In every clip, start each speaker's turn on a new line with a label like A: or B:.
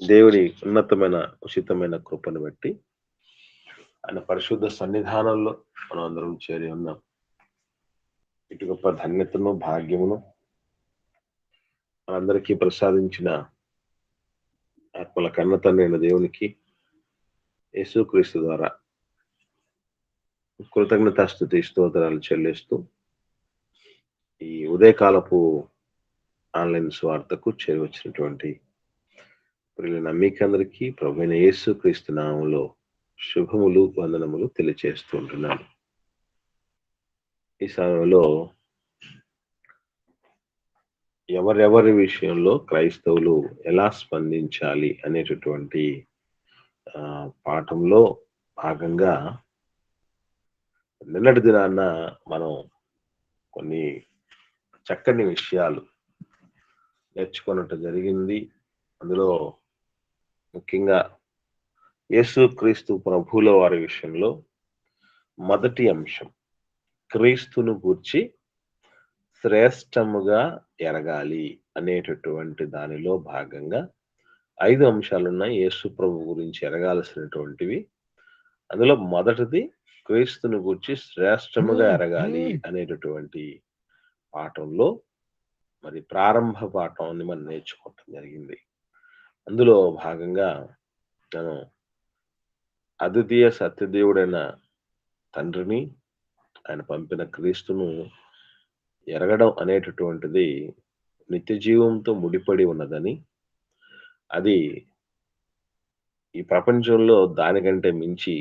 A: దేవుని ఉన్నతమైన, ఉచితమైన కృపను బట్టి ఆయన పరిశుద్ధ సన్నిధానంలో మనం అందరం చేరి ఉన్నాం. ఇటు గొప్ప ధన్యతను, భాగ్యమును మనందరికీ ప్రసాదించిన ఆత్మల కన్న తండ్రి అయిన దేవునికి యేసుక్రీస్తు ద్వారా కృతజ్ఞతాస్తుతి స్తోత్రాలు చెల్లిస్తూ ఈ ఉదయకాలపు ఆన్లైన్ స్వార్థకు చేరువచ్చినటువంటి ప్రియులైన మీకందరికీ ప్రభువైన యేసుక్రీస్తు నామములో శుభములు, వందనములు తెలియచేస్తూ ఉంటున్నాను. ఈ సమయంలో ఎవరెవరి విషయంలో క్రైస్తవులు ఎలా స్పందించాలి అనేటటువంటి పాఠంలో భాగంగా నిన్నటి దినాన్న మనం కొన్ని చక్కని విషయాలు నేర్చుకున్నట్టు జరిగింది. అందులో ముఖ్యంగా యేసుక్రీస్తు ప్రభువుల వారి విషయంలో మొదటి అంశం క్రీస్తును గూర్చి శ్రేష్టముగా ఎరగాలి అనేటటువంటి దానిలో భాగంగా 5 అంశాలున్నాయి యేసు ప్రభు గురించి ఎరగాల్సినటువంటివి. అందులో మొదటిది క్రీస్తును గూర్చి శ్రేష్టముగా ఎరగాలి అనేటటువంటి పాఠంలో మరి ప్రారంభ పాఠాన్ని మనం నేర్చుకోవటం జరిగింది. అందులో భాగంగా మనం అద్వితీయ సత్యదేవుడైన తండ్రిని, ఆయన పంపిన క్రీస్తును ఎరగడం అనేటటువంటిది నిత్య జీవంతో ముడిపడి ఉన్నదని, అది ఈ ప్రపంచంలో దానికంటే మించి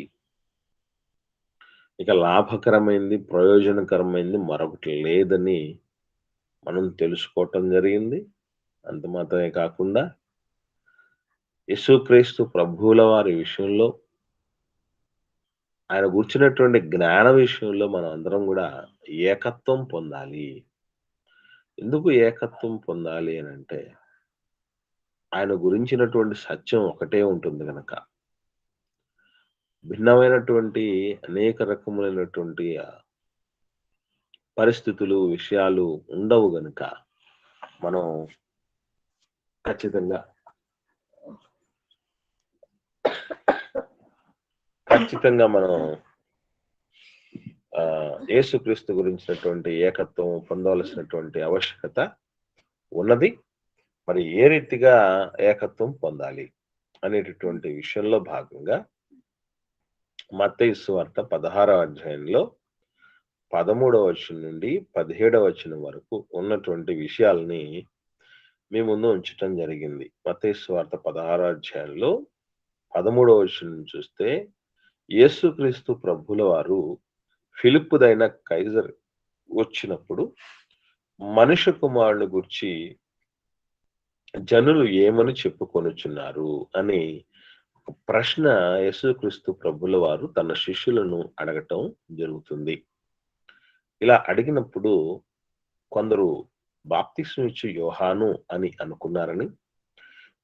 A: ఇక లాభకరమైంది, ప్రయోజనకరమైంది మరొకటి లేదని మనం తెలుసుకోవటం జరిగింది. అంత మాత్రమే కాకుండా యేసుక్రీస్తు ప్రభువుల వారి విషయంలో ఆయన గూర్చినటువంటి జ్ఞాన విషయంలో మనం అందరం గూడా ఏకత్వం పొందాలి. ఎందుకు ఏకత్వం పొందాలి అనంటే, ఆయన గురించినటువంటి సత్యం ఒకటే ఉంటుంది గనక. భిన్నమైనటువంటి అనేక రకములైనటువంటి పరిస్థితులు, విషయాలు ఉండవు గనుక మనం ఖచ్చితంగా మనం యేసుక్రీస్తు గురించినటువంటి ఏకత్వం పొందవలసినటువంటి ఆవశ్యకత ఉన్నది. మరి ఏ రీతిగా ఏకత్వం పొందాలి అనేటటువంటి విషయంలో భాగంగా మత్తయి సువార్త 16వ అధ్యాయంలో 13వ వచనం నుండి 17వ వచనం వరకు ఉన్నటువంటి విషయాల్ని మీ ముందు ఉంచటం జరిగింది. మత్తయి సువార్త 16వ అధ్యాయంలో 13వ వచనం చూస్తే, యేసుక్రీస్తు ప్రభువుల వారు ఫిలిప్పుదైన కైజర్ వచ్చినప్పుడు మనుష్య కుమారుని గూర్చి జనులు ఏమని చెప్పుకొనుచున్నారు అని ఒక ప్రశ్న యేసుక్రీస్తు ప్రభువుల వారు తన శిష్యులను అడగటం జరుగుతుంది. ఇలా అడిగినప్పుడు కొందరు బాప్తిస్మం ఇచ్చు యోహాను అని అనుకున్నారని,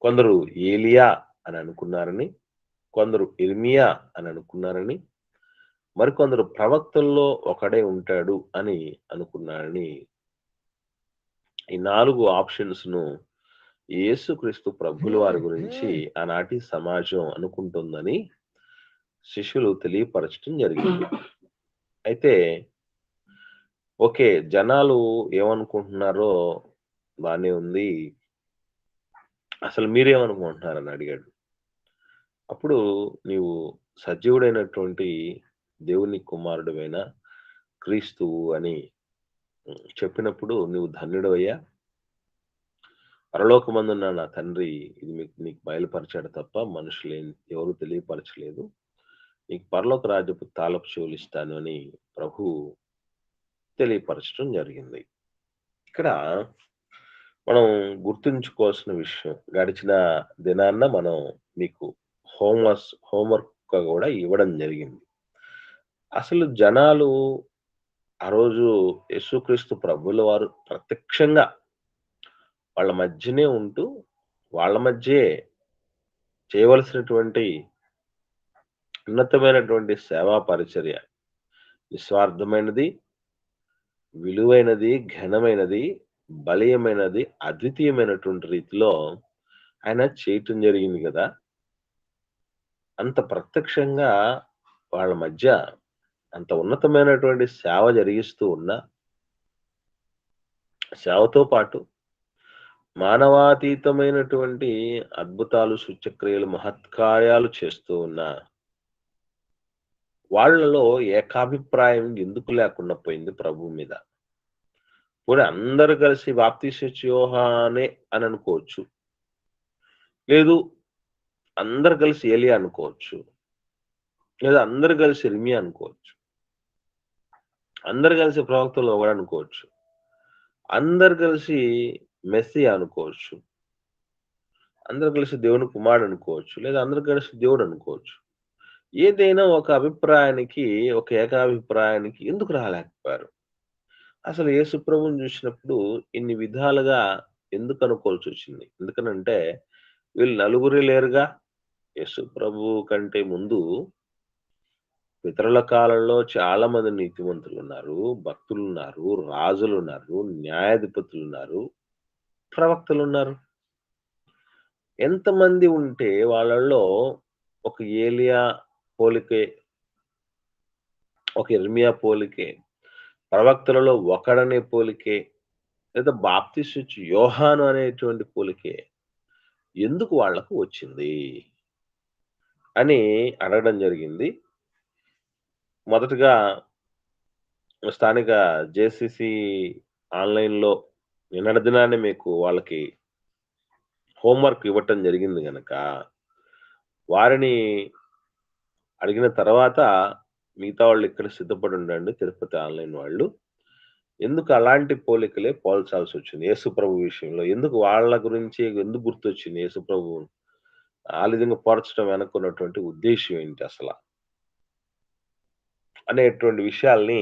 A: కొందరు ఏలియా అని అనుకున్నారని, కొందరు ఇర్మియా అని అనుకున్నారని, మరికొందరు ప్రవక్తల్లో ఒకడే ఉంటాడు అని అనుకున్నారని, ఈ 4 ఆప్షన్స్‌ను యేసుక్రీస్తు ప్రభువుల వారి గురించి ఆనాటి సమాజం అనుకుంటుందని శిష్యులు తెలియపరచటం జరిగింది. అయితే ఓకే. జనాలు ఏమనుకుంటున్నారో బానే ఉంది. అసలు మీరేమనుకుంటున్నారని అడిగాడు. అప్పుడు నీవు సజీవుడైనటువంటి దేవుని కుమారుడివైన క్రీస్తువు అని చెప్పినప్పుడు నువ్వు ధన్యుడవయ్యా. పరలోకమందున్న నా తండ్రి ఇది నీకు బయలుపరిచాడు తప్ప ఎవరు తెలియపరచలేదు. నీకు పరలోక రాజ్యపు తాళపు చెవులు ఇస్తాను అని ప్రభువు తెలియపరచడం జరిగింది. ఇక్కడ మనం గుర్తుంచుకోవాల్సిన విషయం, గడిచిన దినాన్న మనం మీకు హోంవర్క్ కూడా ఇవ్వడం జరిగింది. అసలు జనాలు ఆ రోజు యేసుక్రీస్తు ప్రభువుల వారు ప్రత్యక్షంగా వాళ్ళ మధ్యనే ఉంటూ, వాళ్ళ మధ్యే చేయవలసినటువంటి ఉన్నతమైనటువంటి సేవా పరిచర్య నిస్వార్థమైనది, విలువైనది, ఘనమైనది, బలీయమైనది, అద్వితీయమైనటువంటి రీతిలో ఆయన చేయటం జరిగింది గదా! అంత ప్రత్యక్షంగా వాళ్ళ మధ్య అంత ఉన్నతమైనటువంటి సేవ జరిగిస్తూ ఉన్న, సేవతో పాటు మానవాతీతమైనటువంటి అద్భుతాలు, సూచక్రియలు, మహత్కార్యాలు చేస్తూ ఉన్న వాళ్ళలో ఏకాభిప్రాయం ఎందుకు లేకుండా పోయింది ప్రభువు మీద? పోనీ అందరూ కలిసి బాప్తీసు యోహానే అని అనుకోవచ్చు. లేదు అందరూ కలిసి ఏలియా అనుకోవచ్చు. లేదా అందరూ కలిసి ఇర్మియా అనుకోవచ్చు. అందరూ కలిసి ప్రవక్తల్లో ఒకడు అనుకోవచ్చు. అందరూ కలిసి మెస్సీయా అనుకోవచ్చు. అందరూ కలిసి దేవుని కుమారుడు అనుకోవచ్చు. లేదా అందరూ కలిసి దేవుడు అనుకోవచ్చు. ఏదైనా ఒక అభిప్రాయానికి, ఒక ఏకాభిప్రాయానికి ఎందుకు రాలేకపోయారు? అసలు యేసు ప్రభువుని చూసినప్పుడు ఇన్ని విధాలుగా ఎందుకు అనుకోవాల్సొచ్చింది? ఎందుకనంటే వీళ్ళు నలుగురే లేరుగా. యేసు ప్రభువు కంటే ముందు పితరుల కాలంలో చాలా మంది నీతిమంతులున్నారు, భక్తులున్నారు, రాజులున్నారు, న్యాయాధిపతులున్నారు, ప్రవక్తలున్నారు. ఎంతమంది ఉంటే వాళ్ళలో ఒక ఏలియా పోలికే, ఒక ఇర్మియా పోలికే, ప్రవక్తలలో ఒకడనే పోలికే, లేదా బాప్తిస్మిచ్చు యోహాను అనేటువంటి పోలికే ఎందుకు వాళ్ళకు వచ్చింది? అని అడగడం జరిగింది. మొదటగా స్థానిక జేసీసీ ఆన్‌లైన్‌లో నిన్నటి దినాన్నే మీకు వాళ్ళకి హోంవర్క్ ఇవ్వటం జరిగింది గనక, వారిని అడిగిన తర్వాత మిగతా వాళ్ళు ఇక్కడ సిద్ధపడి ఉండండి తిరుపతి ఆన్‌లైన్ వాళ్ళు. ఎందుకు అలాంటి పోలికలే పోల్చాల్సొచ్చింది యేసుప్రభు విషయంలో? ఎందుకు వాళ్ళ గురించి ఎందుకు గుర్తొచ్చింది యేసుప్రభు? ఆ విధంగా పోల్చడం వెనకున్నటువంటి ఉద్దేశ్యం ఏంటి అసల? అనేటువంటి విషయాల్ని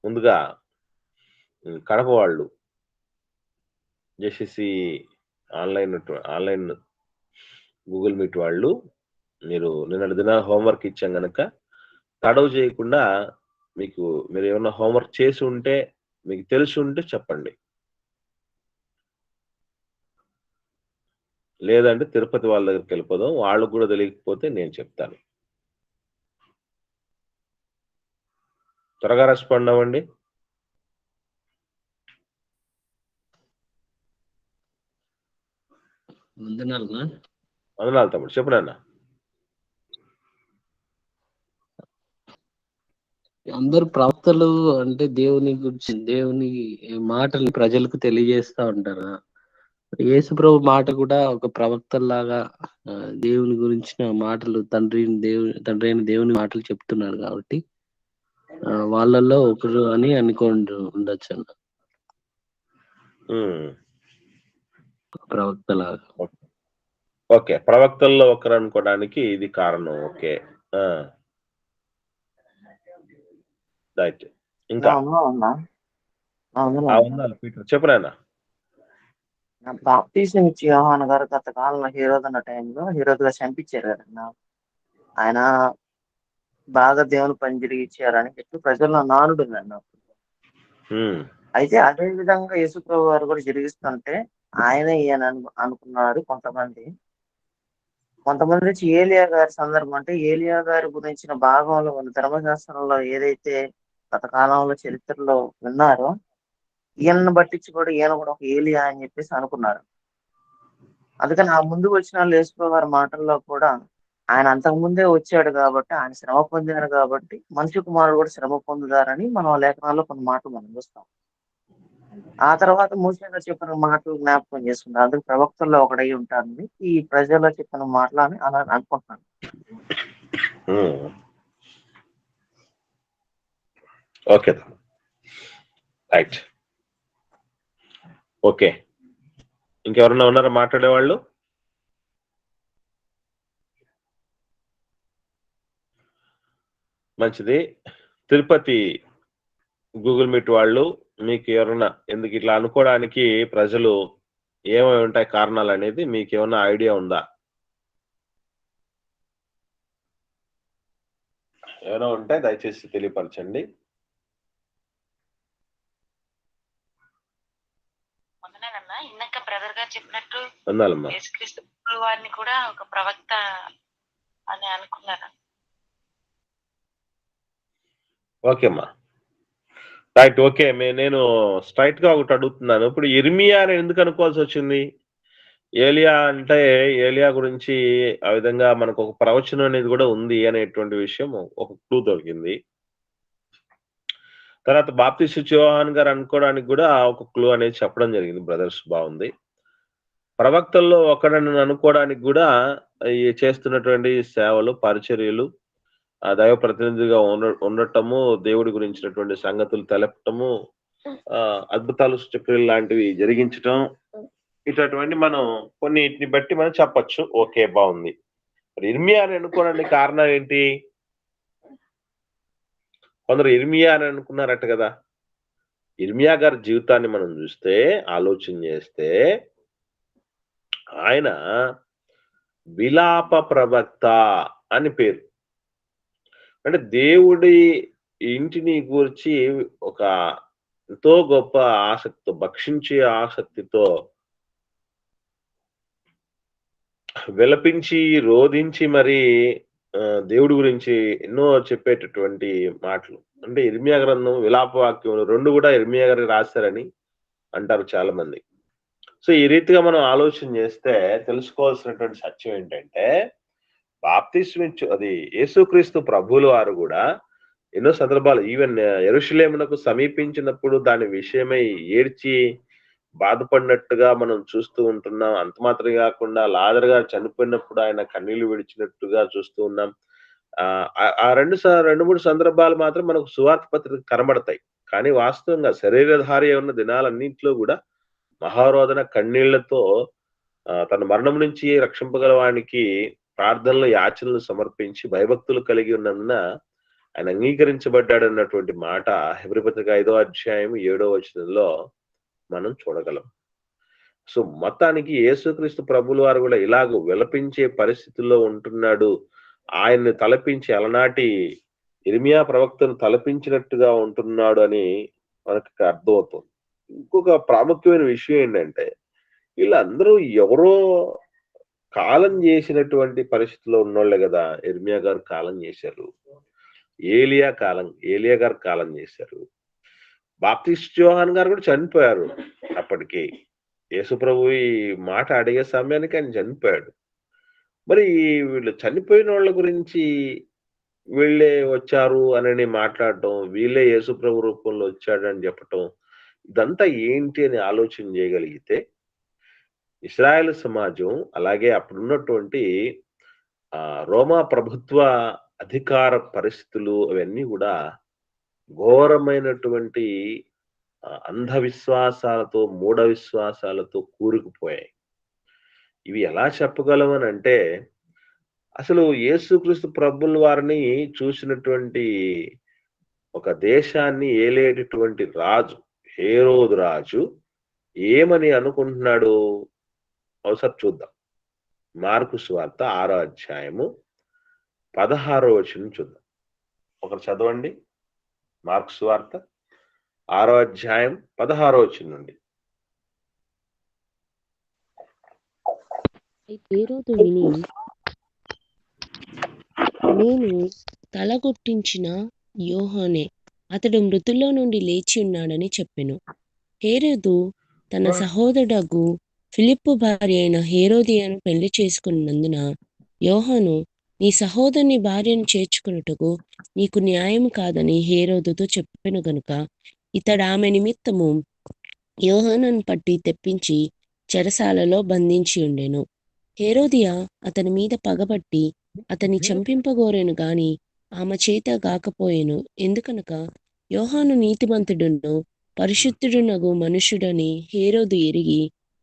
A: ముందుగా కడప వాళ్ళు జేసీసీ ఆన్‌లైన్ గూగుల్ మీట్ వాళ్ళు మీరు నిన్నటి దినాన హోంవర్క్ ఇచ్చాం గనక తడవు చేయకుండా మీరేమన్నా హోంవర్క్ చేసి ఉంటే, మీకు తెలిసుంటే చెప్పండి. లేదంటే తిరుపతి వాళ్ళ దగ్గరికెళ్ళిపోదాం. వాళ్ళకి గూడా తెలియకపోతే నేను చెప్తాను. త్వరగా రెస్పాండ్ అవ్వండి.
B: వందనాలన్నా.
A: వందనాలు తమ్ముడు. చెప్పు నాన్న.
B: అందరు ప్రవక్తలు అంటే దేవుని గురించి దేవుని మాటల్ని ప్రజలకు తెలియజేస్తా ఉంటారు. యేసు ప్రభు మాట కూడా ఒక ప్రవక్తల్లాగా దేవుని గురించిన మాటలు తండ్రి అయిన దేవుని మాటలు చెప్తున్నారు కాబట్టి వాళ్ళల్లో ఒకరు అని అనుకోండి ఉండొచ్చు అన్న. ప్రవక్తలాగా.
A: ఓకే. ప్రవక్తల్లో ఒకరు అనుకోవడానికి ఇది కారణం. ఓకే. ఆ! రైట్. ఇంకా? వందనాలు పీటర్. చెప్పు నాన్న.
C: బాప్తీసం ఇచ్చి యోహాను గారు గత కాలంలో హీరోద్ అన్న టైంలో హీరోద్గా చంపించారు కదన్నా. ఆయన బాగా దేవుని పని జరిగిచ్చారని చెప్పి ప్రజల్లో నానుడు ఉందండి. అయితే అదే విధంగా యేసుప్రభు గారు కూడా జరిగిస్తుంటే ఆయన ఈయన అనుకున్నారు కొంతమంది. కొంతమంది నుంచి ఏలియా గారి సందర్భం అంటే ఏలియా గారి గురించిన భాగంలో ఉన్న ధర్మశాస్త్రంలో ఏదైతే గత కాలంలో చరిత్రలో విన్నారో ఈయనను బట్టించి కూడా ఈయన కూడా ఒక ఏలియా అని చెప్పేసి అనుకున్నారు. అందుకని ఆ ముందు వచ్చిన వాళ్ళు యేసుప్రభు వారి మాటల్లో కూడా ఆయన అంతకుముందే వచ్చాడు కాబట్టి ఆయన శ్రమ పొందారు కాబట్టి మనిషి కుమారుడు కూడా శ్రమ పొందుతారని మనం లేఖనాల్లో కొన్ని మాటలు మనం చూస్తాం. ఆ తర్వాత మూసే గారు చెప్పిన మాటలు జ్ఞాపకం చేసుకుంటారు. అందుకు ప్రవక్తల్లో ఒకడై ఉంటారని ఈ ప్రజల్లో చెప్పిన మాటలు అని అలా అనుకుంటున్నాను.
A: ఓకే. రైట్. ఓకే. ఇంకెవరన్నా ఉన్నారా మాట్లాడేవాళ్ళు? మంచిది. తిరుపతి గూగుల్ మీట్ వాళ్ళు మీకు ఎవరన్నా ఎందుకు ఇట్లా అనుకోవడానికి ప్రజలు ఏమై ఉంటాయి కారణాలనేది మీకేమన్నా ఐడియా ఉందా? ఏమైనా ఉంటే దయచేసి తెలియపరచండి.
D: వందనాలన్నా. ఇందాక బ్రదర్ గారు చెప్పినట్టు
A: వందాలమ్మా.
D: యేసుక్రీస్తు వారిని కూడా ఒక ప్రవక్త అని అనుకున్నారు.
A: ఓకే అమ్మా, రైట్. ఓకే, నేను స్ట్రైట్ గా ఒకటి అడుగుతున్నాను. ఇప్పుడు ఇర్మియా అని ఎందుకు అనుకోవాల్సి వచ్చింది? ఏలియా అంటే ఏలియా గురించి ఆ విధంగా మనకు ఒక ప్రవచనం అనేది కూడా ఉంది అనేటువంటి విషయం ఒక క్లూ దొరికింది. తర్వాత బాప్తిస్టు యోహాన్ గారు అనుకోవడానికి కూడా ఒక క్లూ అనేది చెప్పడం జరిగింది. బ్రదర్స్, బాగుంది. ప్రవక్తల్లో ఒకడని అనుకోవడానికి కూడా ఈ చేస్తున్నటువంటి సేవలు, పరిచర్యలు, దైవ ప్రతినిధిగా ఉండటము, దేవుడి గురించినటువంటి సంగతులు తెలపటము, అద్భుతాలు, సూచక్రియలు లాంటివి జరిగించటం, ఇటువంటి మనం కొన్నిటిని బట్టి మనం చెప్పొచ్చు. ఓకే, బాగుంది. ఇర్మియా అని అనుకోవడానికి కారణం ఏంటి? కొందరు ఇర్మియా అని అనుకున్నారట కదా. ఇర్మియా గారి జీవితాన్ని మనం చూస్తే, ఆలోచన చేస్తే, ఆయన విలాప ప్రవక్త అని పేరు. అంటే దేవుడి ఇంటిని గూర్చి ఒక ఎంతో గొప్ప ఆసక్తితో, భక్షించే ఆసక్తితో విలపించి, రోధించి మరి దేవుడి గురించి ఎన్నో చెప్పేటటువంటి మాటలు. అంటే ఇర్మియా గ్రంథం, విలాప వాక్యములు 2 కూడా ఇర్మియా గారు రాశారని అంటారు చాలా మంది. సో ఈ రీతిగా మనం ఆలోచన చేస్తే తెలుసుకోవాల్సినటువంటి సత్యం ఏంటంటే, బాప్తిస్మిచ్చు అది యేసుక్రీస్తు ప్రభువుల వారు కూడా ఎన్నో సందర్భాలు ఈవెన్ యెరూషలేమునకు సమీపించినప్పుడు దాని విషయమై ఏడ్చి బాధపడినట్టుగా మనం చూస్తూ ఉంటున్నాం. అంత మాత్రమే కాకుండా లాజరు గారు చనిపోయినప్పుడు ఆయన కన్నీళ్లు విడిచినట్టుగా చూస్తూ ఉన్నాం. ఆ 2-3 సందర్భాలు మాత్రం మనకు సువార్త పత్రిక కనబడతాయి. కానీ వాస్తవంగా శరీరధారి ఉన్న దినాలన్నింటిలో కూడా మహారోదన కన్నీళ్లతో తన మరణం నుంచి రక్షింపగల వానికి ప్రార్థనలు, యాచనలు సమర్పించి భయభక్తులు కలిగి ఉన్నందున ఆయన అంగీకరించబడ్డాడు అన్నటువంటి మాట హెబ్రీ పత్రిక 5వ అధ్యాయం 7వ వచనంలో మనం చూడగలం. సో మొత్తానికి యేసుక్రీస్తు ప్రభుల వారు కూడా ఇలాగ విలపించే పరిస్థితుల్లో ఉంటున్నాడు. ఆయన్ని తలపించి అలనాటి ఇర్మియా ప్రవక్తను తలపించినట్టుగా ఉంటున్నాడు అని మనకు అర్థమవుతుంది. ఇంకొక ప్రాముఖ్యమైన విషయం ఏంటంటే, వీళ్ళందరూ ఎవరో కాలం చేసినటువంటి పరిస్థితిలో ఉన్నోళ్లే కదా. ఇర్మియా గారు కాలం చేశారు, ఏలియా గారు కాలం చేశారు, బాప్తిస్టు యోహాన్ గారు కూడా చనిపోయారు. అప్పటికి యేసుప్రభు ఈ మాట అడిగే సమయానికి ఆయన చనిపోయాడు. మరి వీళ్ళు చనిపోయిన వాళ్ళ గురించి వీళ్ళే వచ్చారు అని మాట్లాడటం, వీళ్ళే యేసుప్రభు రూపంలో వచ్చాడని చెప్పటం, ఇదంతా ఏంటి అని ఆలోచన చేయగలిగితే, ఇశ్రాయేల్ సమాజం అలాగే అప్పుడున్నటువంటి రోమా ప్రభుత్వ అధికార పరిస్థితులు అవన్నీ కూడా ఘోరమైనటువంటి అంధవిశ్వాసాలతో, మూఢ విశ్వాసాలతో కూరుకుపోయాయి. ఇవి ఎలా చెప్పగలమని అంటే, అసలు యేసుక్రీస్తు ప్రభుల వారిని చూసినటువంటి ఒక దేశాన్ని ఏలేటటువంటి రాజు, హేరోదు రాజు ఏమని అనుకుంటున్నాడు ఒకసారి చూద్దాం. మార్కు సువార్త 6వ అధ్యాయము 16వ వచనం చూద్దాం. ఒకరు చదవండి. మార్కు సువార్త 6వ అధ్యాయం 16వ వచనం నుండి.
E: హేరోదు విని, నేను తలగొట్టించిన యోహానే, అతడు మృతుల్లో నుండి లేచి ఉన్నాడని చెప్పెను. హేరోదు తన సహోదరుడగు ఫిలిప్పు భార్య అయిన హేరోదియను పెళ్లి చేసుకున్నందున, యోహాను, నీ సహోదరుని భార్యను చేర్చుకున్నట్టుకు నీకు న్యాయం కాదని హేరోదుతో చెప్పెను గనుక, ఇతడు ఆమె నిమిత్తము యోహానును పట్టి తెప్పించి చెరసాలలో బంధించి ఉండెను. హేరోదియా అతని మీద పగబట్టి అతన్ని చంపింపగోరెను గాని ఆమె చేత గాకపోయెను. ఎందుకనగా యోహాను నీతిమంతుడును పరిశుద్ధుడునగు మనుష్యుడని హేరోదు ఎరిగి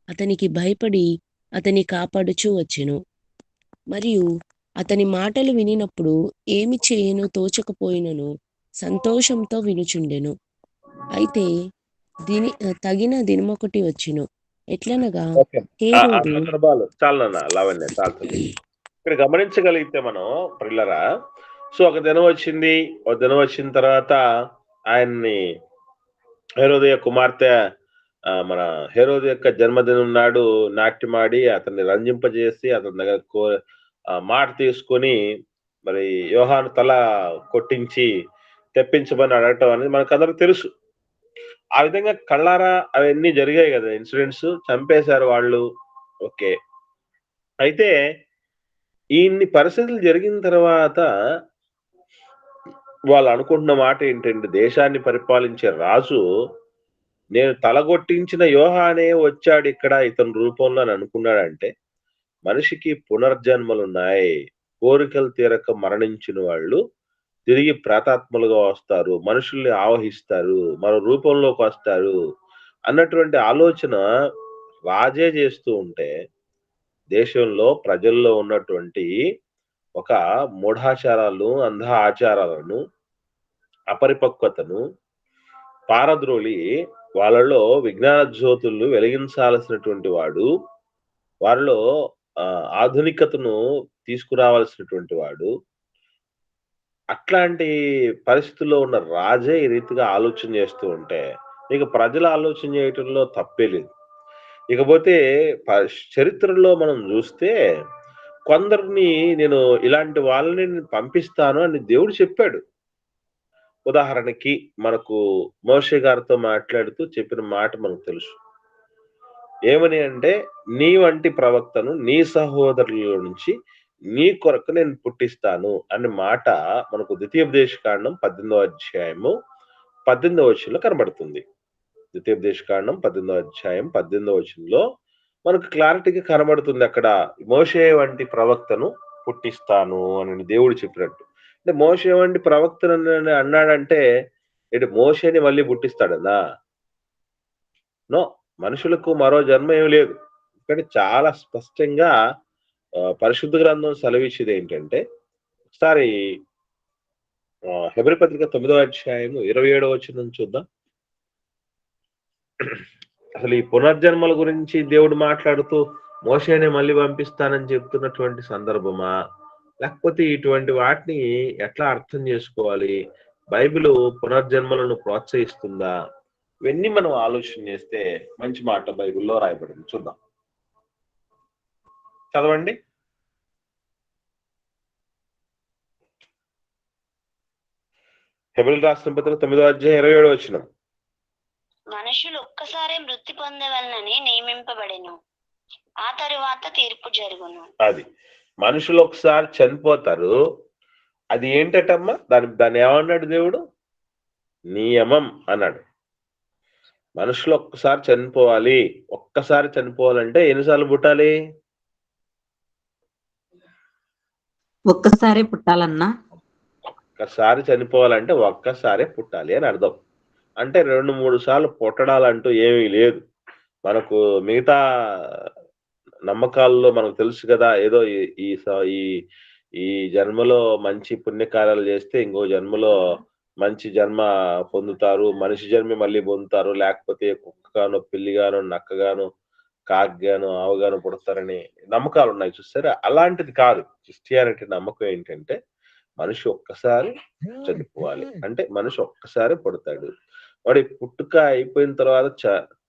E: అతనికి భయపడి అతని కాపాడుచూ వచ్చెను. మరియు అతని మాటలు వినినప్పుడు ఏమి చేయను తోచకపోయినను సంతోషంతో వినుచుండెను. అయితే తగిన దినమొకటి వచ్చెను. ఎట్లనగా హేరోదు
A: ఇక్కడ గమనించగలిగితే మనం ప్రిల్లరా, సో ఒక దినం వచ్చింది. ఒక దినం వచ్చిన తర్వాత ఆయన్ని హేరోదియ కుమార్తె మన హేరోదు యొక్క జన్మదినం నాడు నాట్యమాడి అతన్ని రంజింపజేసి అతని దగ్గర మాట తీసుకొని మరి యోహాను తల కొట్టించి తెప్పించమని అడగటం అనేది మనకందరికి తెలుసు. ఆ విధంగా కళ్ళారా అవన్నీ జరిగాయి కదా ఇన్సిడెంట్స్. చంపేశారు వాళ్ళు. ఓకే. అయితే ఇన్ని పరిస్థితులు జరిగిన తర్వాత వాళ్ళు అనుకుంటున్న మాట ఏంటంటే, దేశాన్ని పరిపాలించే రాజు నేను తలగొట్టించిన యోహానే వచ్చాడు ఇక్కడ ఇతని రూపంలో అని అనుకున్నాడంటే, మనిషికి పునర్జన్మలున్నాయి. కోరికలు తీరక మరణించిన వాళ్ళు తిరిగి ప్రేతాత్మలుగా వస్తారు, మనుషుల్ని ఆవహిస్తారు, మరో రూపంలోకి వస్తారు అన్నటువంటి ఆలోచన రాజే చేస్తూ ఉంటే, దేశంలో ప్రజల్లో ఉన్నటువంటి ఒక మూఢాచారాలు, అంధ ఆచారాలను, అపరిపక్వతను పారద్రోలి వాళ్ళలో విజ్ఞాన జ్యోతులు వెలిగించాల్సినటువంటి వాడు, వారిలో ఆధునికతను తీసుకురావాల్సినటువంటి వాడు, అట్లాంటి పరిస్థితుల్లో ఉన్న రాజే ఈ రీతిగా ఆలోచన చేస్తూ ఉంటే, ఇక ప్రజలు ఆలోచన చేయటంలో తప్పే లేదు. ఇకపోతే చరిత్రలో మనం చూస్తే కొందరిని నేను ఇలాంటి వాళ్ళని పంపిస్తాను అని దేవుడు చెప్పాడు. ఉదాహరణకి మనకు మోషే గారితో మాట్లాడుతూ చెప్పిన మాట మనకు తెలుసు. ఏమని అంటే, నీ వంటి ప్రవక్తను నీ సహోదరుల నుంచి నీ కొరకు నేను పుట్టిస్తాను అనే మాట మనకు ద్వితీయోపదేశకాండం 18వ అధ్యాయము 18వ వచనంలో కనబడుతుంది. ద్వితీయోపదేశకాండం 18వ అధ్యాయం 18వ వచనంలో మనకు క్లారిటీగా కనబడుతుంది. అక్కడ మోషే వంటి ప్రవక్తను పుట్టిస్తాను అని దేవుడు చెప్పినట్టు. అంటే మోషే వంటి ప్రవక్తను అన్నాడంటే ఇటు మోషేని మళ్ళీ పుట్టిస్తాడన్నా? నో. మనుషులకు మరో జన్మ ఏమి లేదు. కానీ చాలా స్పష్టంగా పరిశుద్ధ గ్రంథం సెలవిచ్చేది ఏంటంటే, ఒకసారి హెబ్రీ పత్రిక 9వ అధ్యాయము 27వ వచనం చూద్దాం. అసలు ఈ పునర్జన్మల గురించి దేవుడు మాట్లాడుతూ మోషేనే మళ్ళీ పంపిస్తానని చెప్తున్నటువంటి సందర్భమా, లేకపోతే ఇటువంటి వాటిని ఎట్లా అర్థం చేసుకోవాలి, బైబిల్ పునర్జన్మలను ప్రోత్సహిస్తుందా, ఇవన్నీ మనం ఆలోచన చేస్తే మంచి మాట బైబిల్లో రాయబడింది. చూద్దాం, చదవండి. హెబ్రీయులకు రాసిన పత్రిక 9వ అధ్యాయం 27వ వచనం.
D: మనుషులు ఒక్కసారే మృతి పొందవలనని నియమింపబడెను, ఆ తరువాత తీర్పు జరుగును.
A: అది మనుషులు ఒకసారి చనిపోతారు. అది ఏంటటమ్మా? దాన్ని ఏమన్నాడు దేవుడు? నియమం అన్నాడు. మనుషులు ఒక్కసారి చనిపోవాలి. ఒక్కసారి చనిపోవాలంటే ఎన్నిసార్లు పుట్టాలి?
F: ఒక్కసారి పుట్టాలన్నా.
A: ఒక్కసారి చనిపోవాలంటే ఒక్కసారే పుట్టాలి అని అర్థం. అంటే 2-3 సార్లు పుట్టడాలంటూ ఏమీ లేదు. మనకు మిగతా నమ్మకాల్లో మనకు తెలుసు కదా, ఏదో ఈ జన్మలో మంచి పుణ్యకార్యాలు చేస్తే ఇంకో జన్మలో మంచి జన్మ పొందుతారు, మనిషి జన్మ మళ్ళీ పొందుతారు, లేకపోతే కుక్కగాను, పిల్లిగాను, నక్కగాను, కాగ్గాను, ఆవుగాను పుడతారని నమ్మకాలు ఉన్నాయి చూస్తారా. అలాంటిది కాదు. క్రిస్టియానిటీ నమ్మకం ఏంటంటే, మనిషి ఒక్కసారి చనిపోవాలి. అంటే మనిషి ఒక్కసారి పుడతాడు. వాడి పుట్టుక అయిపోయిన తర్వాత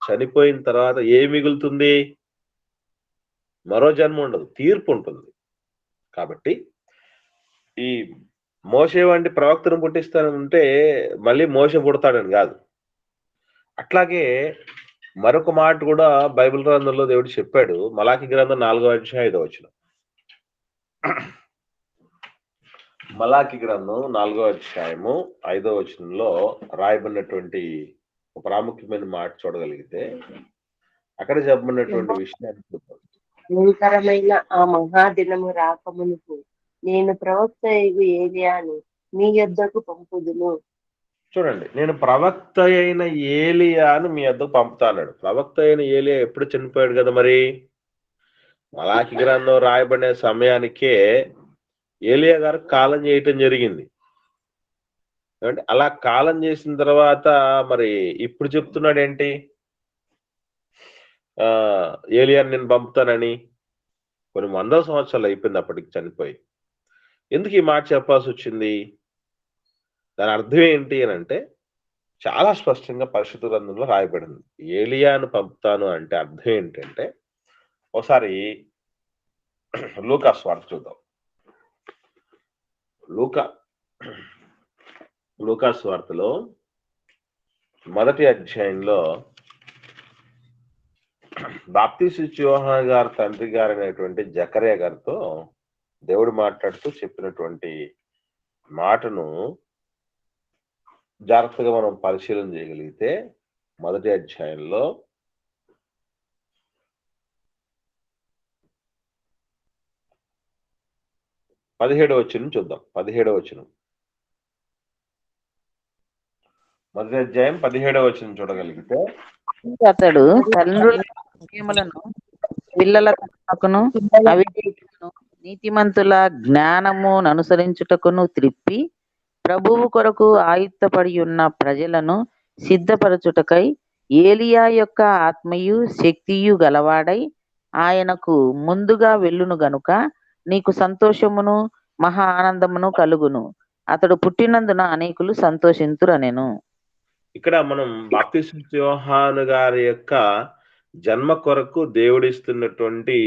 A: చనిపోయిన తర్వాత ఏ మిగులుతుంది? మరో జన్మ ఉండదు, తీర్పు ఉంటుంది. కాబట్టి ఈ మోషే వంటి ప్రవక్తను పుట్టిస్తానంటే మళ్ళీ మోషే పుడతాడని కాదు. అట్లాగే మరొక మాట కూడా బైబిల్ గ్రంథంలో దేవుడు చెప్పాడు. మలాకి గ్రంథం 4వ అధ్యాయం 5వ వచనం. మలాకి గ్రంథం 4వ అధ్యాయము 5వ వచనంలో రాయబడినటువంటి ఒక ప్రాముఖ్యమైన మాట చూడగలిగితే, అక్కడ చెప్పబడినటువంటి విషయాన్ని
G: భయంకరమైన ఆ మహాదినము రాకమునుకు నేను ప్రవక్త ఏలియాను మీ యొద్దకు పంపుదును.
A: చూడండి, నేను ప్రవక్త అయిన ఏలియాను మీ యొద్దకు పంపుతాన్నాడు. ప్రవక్త అయిన ఏలియా ఎప్పుడు చనిపోయాడు కదా? మరి మలాకి గ్రంథం రాయబడిన సమయానికే ఏలియా గారు కాలం చేయటం జరిగింది. అంటే అలా కాలం చేసిన తర్వాత మరి ఇప్పుడు చెప్తున్నాడు ఏంటి? ఏలియాని నేను పంపుతానని. కొన్ని 100 సంవత్సరాలు అయిపోయింది అప్పటికి చనిపోయి. ఎందుకు ఈ మాట చెప్పాల్సి వచ్చింది? దాని అర్థం ఏంటి అని అంటే, చాలా స్పష్టంగా పరిశుద్ధ గ్రంథంలో రాయబడింది. ఏలియాను పంపుతాను అంటే అర్థం ఏంటంటే, ఒకసారి లూకా స్వార్థ చూద్దాం. లూకా స్వార్థలో మొదటి అధ్యాయంలో బాప్తీసు యోహాను గారి తండ్రి గారు అనేటువంటి జకర్యా గారితో దేవుడు మాట్లాడుతూ చెప్పినటువంటి మాటను జాగ్రత్తగా మనం పరిశీలన చేయగలిగితే మొదటి అధ్యాయంలో 17వ వచనం చూద్దాం. 17వ వచనం, మొదటి అధ్యాయం 17వ వచనం చూడగలిగితే,
F: అతడు తండ్రుల విషయములను పిల్లల తనకును అవిధేయులను నీతిమంతుల జ్ఞానమును అనుసరించుటకును త్రిప్పి ప్రభువు కొరకు ఆయుత్తపడి ఉన్న ప్రజలను సిద్ధపరచుటకై ఏలియా యొక్క ఆత్మయు శక్తియు గలవాడై ఆయనకు ముందుగా వెళ్ళును గనుక నీకు సంతోషమును మహా ఆనందమును కలుగును. అతడు పుట్టినందున అనేకులు సంతోషింతురనెను.
A: ఇక్కడ మనం బాప్తీసు యోహాను గారి యొక్క జన్మ కొరకు దేవుడిస్తున్నటువంటి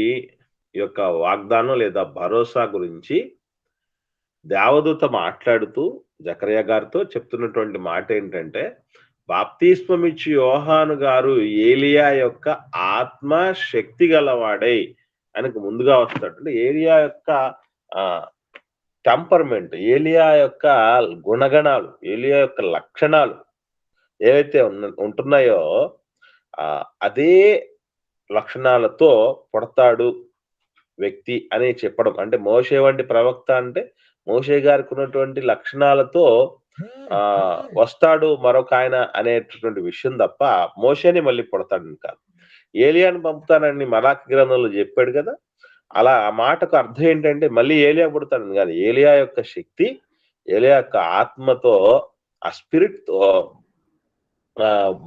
A: యొక్క వాగ్దానం లేదా భరోసా గురించి దేవదూత మాట్లాడుతూ జకర్యా గారితో చెప్తున్నటువంటి మాట ఏంటంటే, బాప్తిస్మమిచ్చి యోహాను గారు ఏలియా యొక్క ఆత్మ శక్తి గలవాడై ఆయనకు ముందుగా వస్తాడు. అంటే ఏలియా యొక్క టెంపర్మెంట్, ఏలియా యొక్క గుణగణాలు, ఏలియా యొక్క లక్షణాలు ఏవైతే ఉంటున్నాయో అదే లక్షణాలతో పుడతాడు వ్యక్తి అని చెప్పడం. అంటే మోషే వంటి ప్రవక్త అంటే మోషే గారికి ఉన్నటువంటి లక్షణాలతో వస్తాడు మరొక ఆయన అనేటటువంటి విషయం తప్ప మోషేని మళ్ళీ పుడతాడని కాదు. ఏలియాను పంపుతానని మలాకి గ్రంథంలో చెప్పాడు కదా, అలా ఆ మాటకు అర్థం ఏంటంటే మళ్ళీ ఏలియా పుడతాడని కాదు, ఏలియా యొక్క శక్తి, ఏలియా యొక్క ఆత్మతో, ఆ స్పిరిట్ తో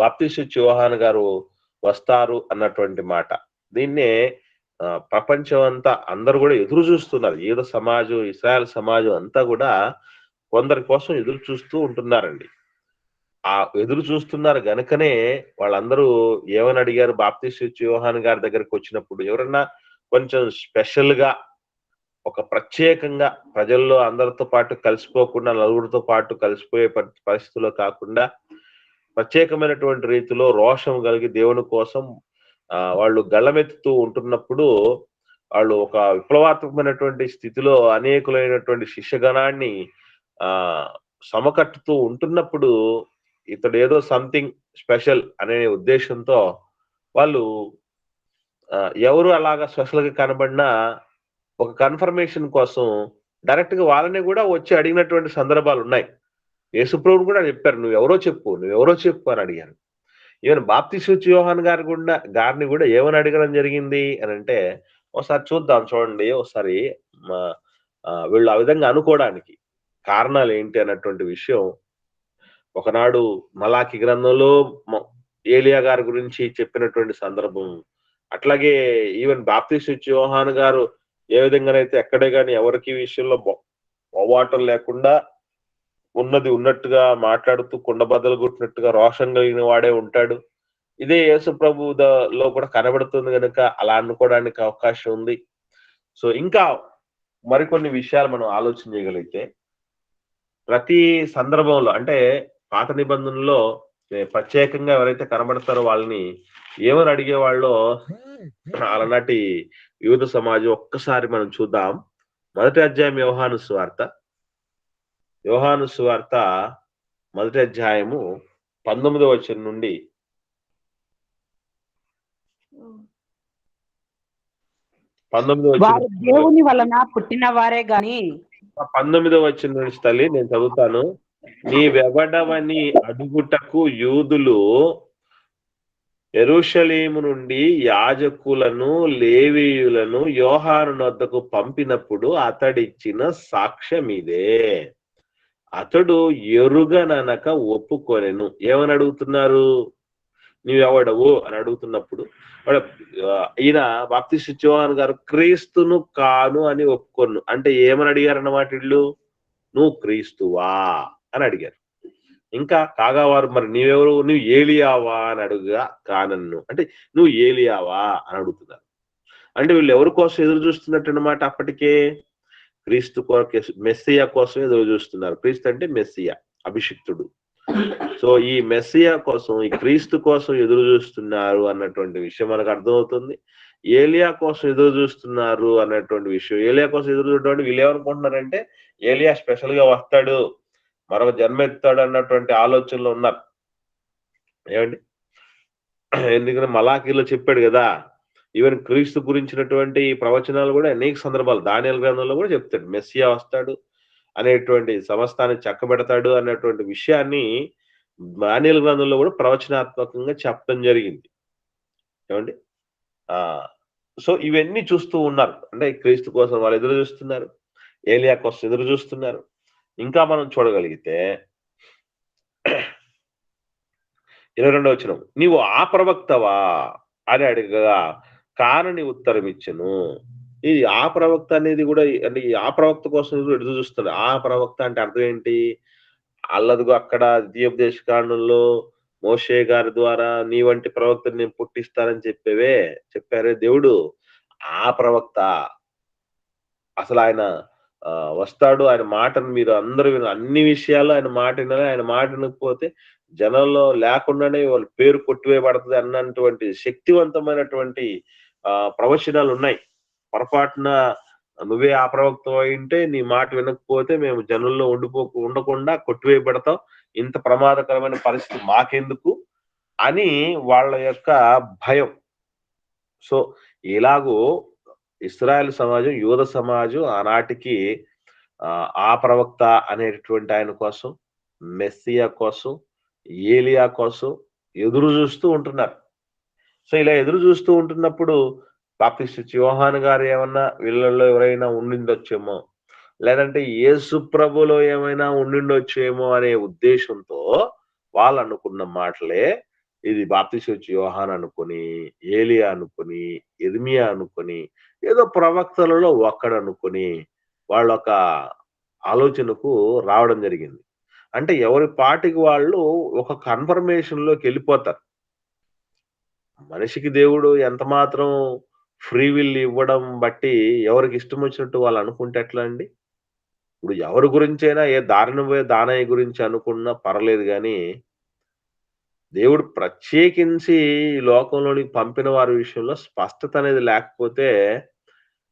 A: బాప్తీసు యోహాను గారు వస్తారు అన్నటువంటి మాట. దీన్నే ప్రపంచం అంతా అందరూ కూడా ఎదురు చూస్తున్నారు. యూద సమాజం, ఇశ్రాయేల్ సమాజం అంతా కూడా కొందరి కోసం ఎదురు చూస్తూ ఉంటున్నారండి. ఆ ఎదురు చూస్తున్నారు గనుకనే వాళ్ళందరూ ఏమని అడిగారు, బాప్తీసు యోహాను గారి దగ్గరకు వచ్చినప్పుడు ఎవరన్నా కొంచెం స్పెషల్ గా ఒక ప్రత్యేకంగా ప్రజల్లో అందరితో పాటు కలిసిపోకుండా, నలుగురితో పాటు కలిసిపోయే పరిస్థితిలో కాకుండా ప్రత్యేకమైనటువంటి రీతిలో రోషం కలిగి దేవుని కోసం వాళ్ళు గళ్ళమెత్తుతూ ఉంటున్నప్పుడు, వాళ్ళు ఒక విప్లవాత్మకమైనటువంటి స్థితిలో అనేకులైనటువంటి శిష్యగణాన్ని సమకట్టుతూ ఉంటున్నప్పుడు, ఇతడు ఏదో సంథింగ్ స్పెషల్ అనే ఉద్దేశంతో వాళ్ళు ఎవరు అలాగా స్పెషల్ గా కనబడినా ఒక కన్ఫర్మేషన్ కోసం డైరెక్ట్ గా వాళ్ళని కూడా వచ్చి అడిగినటువంటి సందర్భాలు ఉన్నాయి. యేసుప్రభువు కూడా చెప్పారు, నువ్వెవరో చెప్పు అని అడిగారు. ఈవెన్ బాప్తీసు యోహాను గారిని కూడా ఏమని అడగడం జరిగింది అని అంటే, ఒకసారి చూడండి ఒకసారి వీళ్ళు ఆ విధంగా అనుకోవడానికి కారణాలు ఏంటి అన్నటువంటి విషయం. ఒకనాడు మలాకి గ్రంథంలో ఏలియా గారి గురించి చెప్పినటువంటి సందర్భం, అట్లాగే ఈవెన్ బాప్తీసు యోహాను గారు ఏ విధంగానైతే ఎక్కడే కానీ ఎవరికి విషయంలో మొవాటం లేకుండా ఉన్నది ఉన్నట్టుగా మాట్లాడుతూ కుండబద్దలు కొట్టినట్టుగా రోషం కలిగిన వాడే ఉంటాడు. ఇదే యేసు ప్రభులో కూడా కనబడుతుంది కనుక అలా అనుకోవడానికి అవకాశం ఉంది. సో ఇంకా మరికొన్ని విషయాలు మనం ఆలోచన చేయగలిగితే, ప్రతి సందర్భంలో అంటే పాత నిబంధనలో ప్రత్యేకంగా ఎవరైతే కనబడతారో వాళ్ళని ఏమని అడిగేవాళ్ళో అలనాటి యూద సమాజం ఒక్కసారి మనం చూద్దాం. మొదటి అధ్యాయం యోహాను సువార్త మొదటి అధ్యాయము 19వ వచనం నుండి
H: 19వ దేవుని వలన పుట్టిన వారే గాని
A: 19వ వచనం నుంచి తల్లి నేను చదువుతాను. నీవెవడవని అడుగుటకు యూదులు యెరూషలేము నుండి యాజకులను లేవీయులను యోహాను వద్దకు పంపినప్పుడు అతడిచ్చిన సాక్ష్యం ఇదే. అతడు ఎరుగననక ఒప్పుకొనెను. ఏమని అడుగుతున్నారు? నీవెవడవు అని అడుగుతున్నప్పుడు ఈయన బాప్తీసు యోహాను గారు క్రీస్తును కాను అని ఒప్పుకొను. అంటే ఏమని అడిగారు అన్నమాట వీళ్ళు? నువ్వు క్రీస్తువా అని అడిగారు. ఇంకా కాగా వారు మరి నీవెవరు, నువ్వు ఏలియావా అని అడుగుగా కానన్ను. అంటే నువ్వు ఏలియావా అని అడుగుతున్నారు. అంటే వీళ్ళు ఎవరి కోసం ఎదురు చూస్తున్నట్టు అనమాట అప్పటికే? క్రీస్తు కొరకు, మెస్సియా కోసం ఎదురు చూస్తున్నారు. క్రీస్తు అంటే మెస్సియా, అభిషిక్తుడు. సో ఈ మెస్సియా కోసం, ఈ క్రీస్తు కోసం ఎదురు చూస్తున్నారు అన్నటువంటి విషయం మనకు అర్థమవుతుంది. ఏలియా కోసం ఎదురు చూస్తున్నారు అన్నటువంటి విషయం. ఏలియా కోసం ఎదురు చూడడం వీళ్ళు ఏమనుకుంటున్నారంటే ఏలియా స్పెషల్ గా వస్తాడు, మరొక జన్మ ఎత్తాడు అన్నటువంటి ఆలోచనలో ఉన్నారు. ఏమండి? ఎందుకంటే మలాకీలో చెప్పాడు కదా, ఈవెన్ క్రీస్తు గురించినటువంటి ప్రవచనాలు కూడా అనేక సందర్భాలు దానియేలు గ్రంథంలో కూడా చెప్తాడు. మెస్సియా వస్తాడు అనేటువంటి సమస్తాన్ని చక్కబెడతాడు అన్నటువంటి విషయాన్ని దానియేలు గ్రంథంలో కూడా ప్రవచనాత్మకంగా చెప్పడం జరిగింది. ఏమండి? సో ఇవన్నీ చూస్తూ ఉన్నారు. అంటే క్రీస్తు కోసం వాళ్ళు ఎదురు చూస్తున్నారు, ఏలియా కోసం ఎదురు చూస్తున్నారు. ఇంకా మనం చూడగలిగితే 22వ వచనం, నీవు ఆ ప్రవక్తవా అని అడగగా కానని ఉత్తరం ఇచ్చెను. ఈ ఆ ప్రవక్త అనేది కూడా అంటే ఈ ఆ ప్రవక్త కోసం ఎదురు చూస్తున్నారు. ఆ ప్రవక్త అంటే అర్థం ఏంటి? అల్లదుగో అక్కడ ద్వితీయోపదేశ కాండంలో మోషే గారి ద్వారా నీ వంటి ప్రవక్తను నేను పుట్టిస్తానని చెప్పారే దేవుడు, ఆ ప్రవక్త. అసలు ఆయన వస్తాడు, ఆయన మాటను మీరు అందరూ అన్ని విషయాల్లో ఆయన మాట వినాలి. ఆయన మాట వినకపోతే జనంలో లేకుండానే వాళ్ళ పేరు కొట్టివేయబడుతుంది అన్నటువంటి శక్తివంతమైనటువంటి ప్రవచనాలు ఉన్నాయి. పొరపాటున నువ్వే ఆ ప్రవక్త అయింటే నీ మాట వినకపోతే మేము జనంలో ఉండకుండా కొట్టివేయబడతాం, ఇంత ప్రమాదకరమైన పరిస్థితి మాకెందుకు అని వాళ్ళ యొక్క భయం. సో ఇలాగూ ఇశ్రాయేల్ సమాజం, యూద సమాజం ఆనాటికి ఆ ప్రవక్త అనేటటువంటి ఆయన కోసం, మెస్సియా కోసం, ఏలియా కోసం ఎదురు చూస్తూ ఉంటున్నారు. సో ఇలా ఎదురు చూస్తూ ఉంటున్నప్పుడు బాప్తిస్మ యోహాను గారు ఏమన్నా వీళ్ళల్లో ఎవరైనా ఉండిండొచ్చేమో, లేదంటే యేసు ప్రభులో ఏమైనా ఉండిండొచ్చేమో అనే ఉద్దేశంతో వాళ్ళు అనుకున్న మాటలే ఇది బాప్తిస్మ యోహాను అనుకొని, ఏలియా అనుకొని, ఇర్మియా అనుకొని, ఏదో ప్రవక్తలలో ఒక్కడనుకొని వాళ్ళొక ఆలోచనకు రావడం జరిగింది. అంటే ఎవరి పాటికి వాళ్ళు ఒక కన్ఫర్మేషన్ లోకి వెళ్ళిపోతారు. మనిషికి దేవుడు ఎంత మాత్రం ఫ్రీ విల్ ఇవ్వడం బట్టి ఎవరికి ఇష్టం వచ్చినట్టు వాళ్ళు అనుకుంటే ఎట్లా అండి? ఇప్పుడు ఎవరి గురించైనా ఏ దారిన పోయే దానయ్య గురించి అనుకున్నా పర్లేదు గాని, దేవుడు ప్రత్యేకించి ఈ లోకంలోనికి పంపిన వారి విషయంలో స్పష్టత అనేది లేకపోతే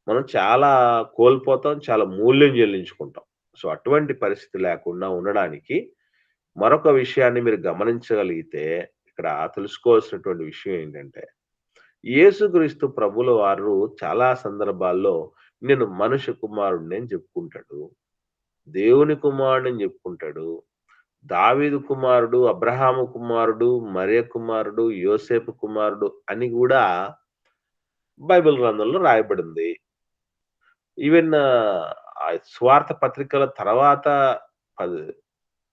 A: మనం చాలా కోల్పోతాం, చాలా మూల్యం చెల్లించుకుంటాం. సో అటువంటి పరిస్థితి లేకుండా ఉండడానికి మరొక విషయాన్ని మీరు గమనించగలిగితే ఇక్కడ తెలుసుకోవాల్సినటువంటి విషయం ఏంటంటే, యేసుక్రీస్తు ప్రభుల వారు చాలా సందర్భాల్లో నేను మనుష్య కుమారుడిని అని చెప్పుకుంటాడు, దేవుని కుమారుడిని అని చెప్పుకుంటాడు, దావీదు కుమారుడు, అబ్రహాము కుమారుడు, మరియ కుమారుడు, యోసేపు కుమారుడు అని కూడా బైబిల్ గ్రంథంలో రాయబడింది. ఈవెన్ స్వార్థ పత్రికల తర్వాత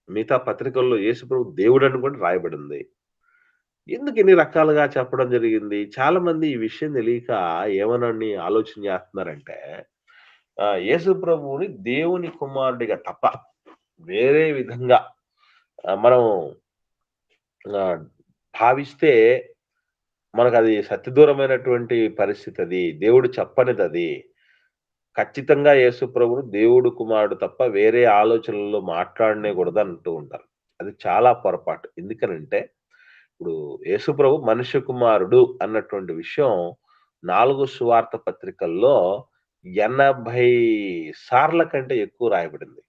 A: మిగతా పత్రికల్లో యేసుప్రభు దేవుడు అని కూడా రాయబడింది. ఎందుకు ఇన్ని రకాలుగా చెప్పడం జరిగింది? చాలా మంది ఈ విషయం తెలియక ఏమనని ఆలోచన చేస్తున్నారంటే, యేసు ప్రభువుని దేవుని కుమారుడిగా తప్ప వేరే విధంగా మనం భావిస్తే మనకు అది సత్యదూరమైనటువంటి పరిస్థితి. అది దేవుడు చెప్పనిది. అది ఖచ్చితంగా యేసు ప్రభువును దేవుడు కుమారుడు తప్ప వేరే ఆలోచనల్లో మాట్లాడనే కూడదు అంటూ ఉంటారు. అది చాలా పొరపాటు. ఎందుకనంటే ఇప్పుడు యేసు ప్రభు మనుష్య కుమారుడు అన్నటువంటి విషయం 4 సువార్త పత్రికల్లో 80 సార్ల కంటే ఎక్కువ రాయబడింది.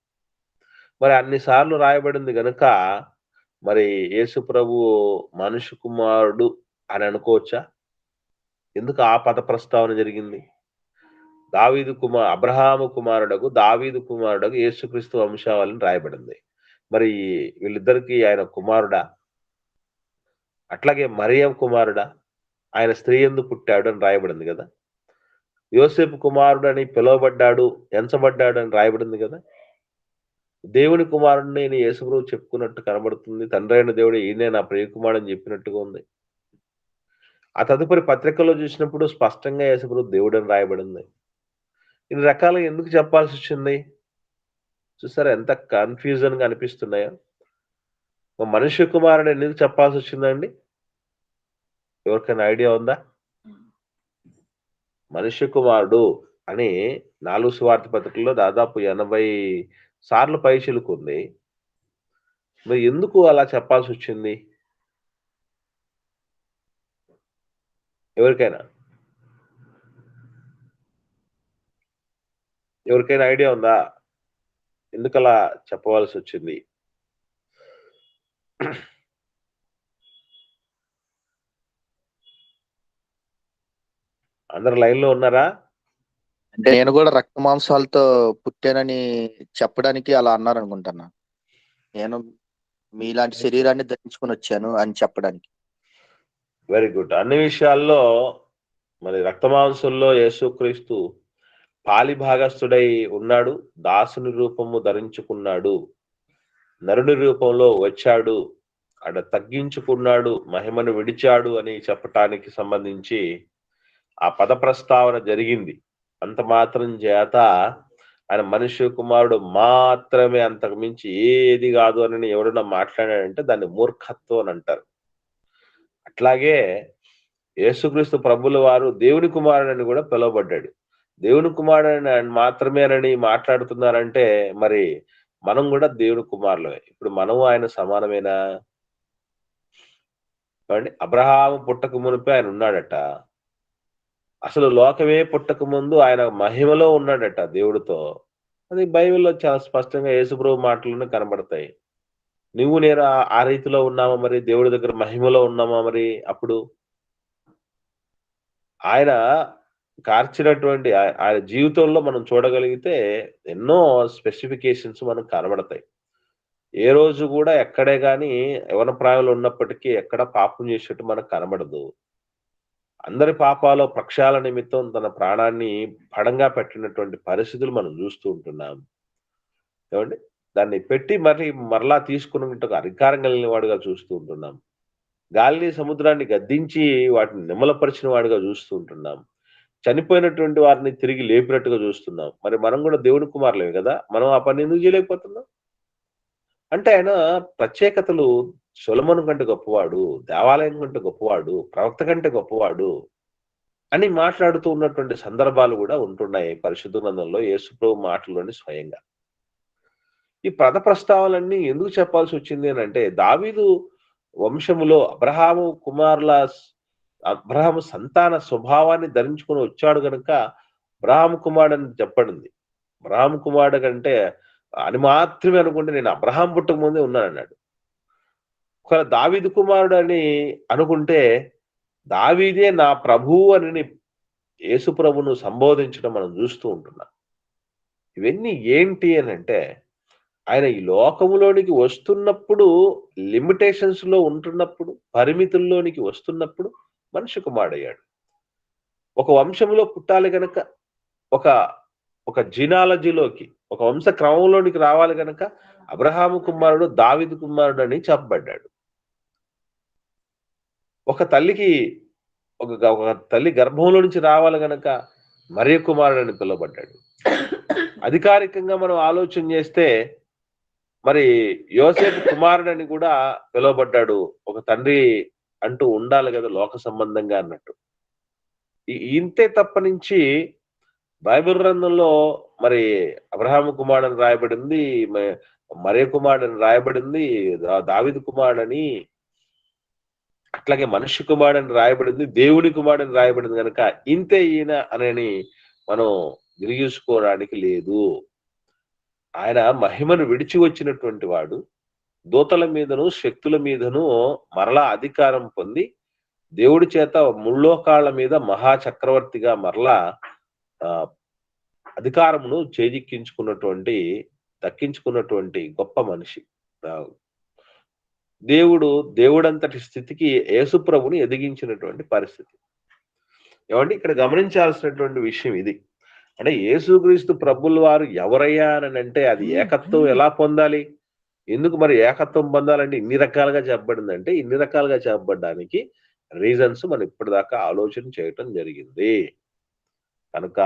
A: మరి అన్ని సార్లు రాయబడింది గనుక మరి యేసు ప్రభు మనుష్య కుమారుడు అని అనుకోవచ్చా? ఎందుకు ఆ పద ప్రస్తావన జరిగింది? అబ్రహాము కుమారుడకు, దావీదు కుమారుడకు యేసుక్రీస్తు వంశావళిని రాయబడింది. మరి వీళ్ళిద్దరికి ఆయన కుమారుడా? అట్లాగే మరియ కుమారుడా? ఆయన స్త్రీ యందు పుట్టాడు అని రాయబడింది కదా. యోసేపు కుమారుడు అని పిలువబడ్డాడు, ఎంచబడ్డాడు అని రాయబడింది కదా. దేవుని కుమారుడిని నేను యేసుప్రభు చెప్పుకున్నట్టు కనబడుతుంది. తండ్రి అయిన దేవుడు ఈయనే నా ప్రియ కుమారుడు అని చెప్పినట్టుగా ఉంది. ఆ తదుపరి పత్రికల్లో చూసినప్పుడు స్పష్టంగా యేసుప్రభు దేవుడు అని రాయబడింది. ఇన్ని రకాలుగా ఎందుకు చెప్పాల్సి వచ్చింది? చూసారా ఎంత కన్ఫ్యూజన్ గా అనిపిస్తున్నాయో. మనుష్య కుమారుడు ఎందుకు చెప్పాల్సి వచ్చిందండి? ఎవరికైనా ఐడియా ఉందా? మనుష్య కుమారుడు అని 4 సువార్త పత్రికల్లో దాదాపు 80 సార్లు పైచిలుకుంది. మరి ఎందుకు అలా చెప్పాల్సి వచ్చింది? ఎవరికైనా ఐడియా ఉందా? ఎందుకలా చెప్పవలసి వచ్చింది? అందరు లైన్‌లో ఉన్నారా?
I: అంటే నేను కూడా రక్త మాంసాలతో పుట్టానని చెప్పడానికి అలా అన్నారనుకుంటున్నా. నేను మీలాంటి శరీరాన్ని ధరించుకొని వచ్చాను అని చెప్పడానికి.
A: Very good. అన్ని విషయాల్లో మరి రక్త మాంసంలో యేసుక్రీస్తు పాలి భాగస్థుడై ఉన్నాడు. దాసుని రూపము ధరించుకున్నాడు. నరుని రూపంలో వచ్చాడు. తగ్గించుకున్నాడు, మహిమను విడిచాడు అని చెప్పటానికి సంబంధించి ఆ పద ప్రస్తావన జరిగింది. అంత మాత్రం చేత ఆయన మనుష్య కుమారుడు మాత్రమే, అంతకు మించి ఏది కాదు అని ఎవరైనా మాట్లాడాడంటే దాన్ని మూర్ఖత్వం అని అంటారు. అట్లాగే యేసుక్రీస్తు ప్రభుల వారు దేవుని కుమారుడని కూడా పిలువబడ్డాడు. దేవుని కుమారుడని మాత్రమేనని మాట్లాడుతున్నారంటే మరి మనం కూడా దేవుని కుమారులమే. ఇప్పుడు మనం ఆయన సమానమేనా? అబ్రహాము పుట్టక మునిపే ఆయన ఉన్నాడట. అసలు లోకమే పుట్టక ముందు ఆయన మహిమలో ఉన్నాడట దేవుడితో. అది బైబిల్లో చాలా స్పష్టంగా యేసుప్రభు మాటలోనే కనబడతాయి. నువ్వు నేను ఆ రీతిలో ఉన్నామా మరి? దేవుడి దగ్గర మహిమలో ఉన్నామా మరి? అప్పుడు ఆయన కార్చినటువంటి ఆయన జీవితంలో మనం చూడగలిగితే ఎన్నో స్పెసిఫికేషన్స్ మనకు కనబడతాయి. ఏ రోజు కూడా ఎక్కడే గాని యవన ప్రాయంలో ఉన్నప్పటికీ ఎక్కడ పాపం చేసేట్టు మనకు కనబడదు. అందరి పాపాల ప్రక్షాళన నిమిత్తం తన ప్రాణాన్ని పడంగా పెట్టినటువంటి పరిస్థితులు మనం చూస్తూ ఉంటున్నాం. ఏమండి? దాన్ని పెట్టి మరలా తీసుకున్నట్టుగా అధికారం కలిగిన వాడుగా చూస్తూ ఉంటున్నాం. గాలిని సముద్రాన్ని గద్దించి వాటిని నిమ్మలపరిచిన వాడుగా చూస్తూ ఉంటున్నాం. చనిపోయినటువంటి వారిని తిరిగి లేపినట్టుగా చూస్తున్నాం. మరి మనం కూడా దేవుని కుమారులమే కదా! మనం ఆ పని ఎందుకు చేయలేకపోతున్నాం? అంటే ఆయన ప్రత్యేకతలు సొలొమోను కంటే గొప్పవాడు, దేవాలయం కంటే గొప్పవాడు, ప్రవక్త కంటే గొప్పవాడు అని మాట్లాడుతూ ఉన్నటువంటి సందర్భాలు కూడా ఉంటున్నాయి పరిశుద్ధ గ్రంథంలో యేసుప్రభు మాటల్లోని స్వయంగా. ఈ పద ప్రస్తావనలన్నీ ఎందుకు చెప్పాల్సి వచ్చింది అని అంటే, దావీదు వంశములో అబ్రహాము సంతాన స్వభావాన్ని ధరించుకొని వచ్చాడు గనుక అబ్రహాము కుమారుడు అని చెప్పబడింది. అబ్రహాము కుమారుడు కంటే అని మాత్రమే అనుకుంటే నేను అబ్రహాం పుట్టక ముందే ఉన్నానన్నాడు. ఒకవేళ దావీదు కుమారుడు అని అనుకుంటే దావీదే నా ప్రభువు అని యేసు ప్రభును సంబోధించడం మనం చూస్తూ ఉంటున్నాం. ఇవన్నీ ఏంటి అని అంటే, ఆయన ఈ లోకములోనికి వస్తున్నప్పుడు లిమిటేషన్స్ లో ఉంటున్నప్పుడు, పరిమితుల్లోనికి వస్తున్నప్పుడు మనిషి కుమారుడయ్యాడు. ఒక వంశంలో పుట్టాలి గనక, ఒక జినాలజీలోకి, ఒక వంశ క్రమంలోనికి రావాలి గనక అబ్రహాము కుమారుడు దావీదు కుమారుడు అని చెప్పబడ్డాడు. ఒక తల్లి గర్భంలో నుంచి రావాలి గనక మరియ కుమారుడు అని పిలువబడ్డాడు. అధికారికంగా మనం ఆలోచన చేస్తే మరి యోసేపు కుమారుడని కూడా పిలువబడ్డాడు. ఒక తండ్రి అంటూ ఉండాలి కదా లోక సంబంధంగా అన్నట్టు. ఇంతే తప్ప నుంచి బైబిల్ గ్రంథంలో మరి అబ్రహాము కుమారుడని రాయబడింది, మరియ కుమారుడని రాయబడింది, దావీదు కుమారుడని, అట్లాగే మనుష్య కుమారుడని రాయబడింది, దేవుని కుమారుడని రాయబడింది కనుక ఇంతే ఈయన అని మనం గిరిగీసుకోవడానికి లేదు. ఆయన మహిమను విడిచి వచ్చినటువంటి వాడు, దూతల మీదను శక్తుల మీదను మరలా అధికారం పొంది దేవుడి చేత ముల్లోకాళ్ళ మీద మహాచక్రవర్తిగా మరలా అధికారమును దక్కించుకున్నటువంటి గొప్ప మనిషి. దేవుడంతటి స్థితికి యేసుప్రభుని ఎదిగించినటువంటి పరిస్థితి. ఏమంటే ఇక్కడ గమనించాల్సినటువంటి విషయం ఇది. అంటే యేసుక్రీస్తు ప్రభుల వారు ఎవరయ్యా అని అంటే అది ఏకత్వం ఎలా పొందాలి, ఎందుకు మరి ఏకత్వం పొందాలంటే ఇన్ని రకాలుగా చెప్పబడిందంటే ఇన్ని రకాలుగా చెప్పబడడానికి రీజన్స్ మనం ఇప్పటిదాకా ఆలోచన చేయటం జరిగింది. కనుక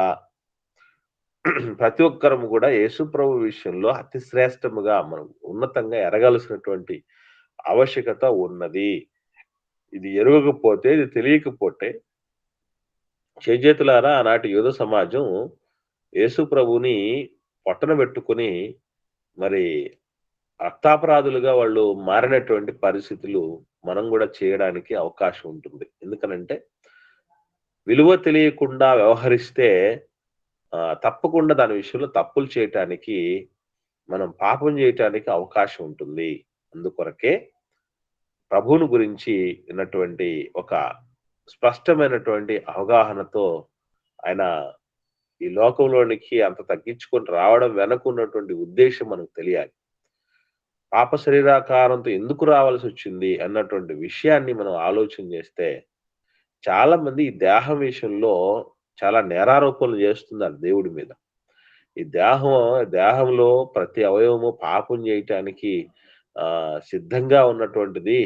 A: ప్రతి ఒక్కరము కూడా యేసు ప్రభు విషయంలో అతి శ్రేష్టముగా మనం ఉన్నతంగా ఎరగాల్సినటువంటి ఆవశ్యకత ఉన్నది. ఇది ఎరుగకపోతే, ఇది తెలియకపోతే చేజేతులారా ఆనాటి యూద సమాజం యేసు ప్రభుని పొట్టన పెట్టుకొని మరి రక్తాపరాధులుగా వాళ్ళు మారినటువంటి పరిస్థితులు మనం కూడా చేయడానికి అవకాశం ఉంటుంది. ఎందుకనంటే విలువ తెలియకుండా వ్యవహరిస్తే తప్పకుండా దాని విషయంలో తప్పులు చేయటానికి, మనం పాపం చేయటానికి అవకాశం ఉంటుంది. అందుకొరకే ప్రభువును గురించి ఉన్నటువంటి ఒక స్పష్టమైనటువంటి అవగాహనతో ఆయన ఈ లోకంలోనికి అంత తగ్గించుకొని రావడం వెనక ఉన్నటువంటి ఉద్దేశం మనకు తెలియాలి. పాప శరీరాకారంతో ఎందుకు రావాల్సి వచ్చింది అన్నటువంటి విషయాన్ని మనం ఆలోచన చేస్తే చాలా మంది ఈ దేహం విషయంలో చాలా నేరారోపణలు చేస్తున్నారు దేవుడి మీద. ఈ దేహంలో ప్రతి అవయవము పాపం చేయటానికి సిద్ధంగా ఉన్నటువంటిది.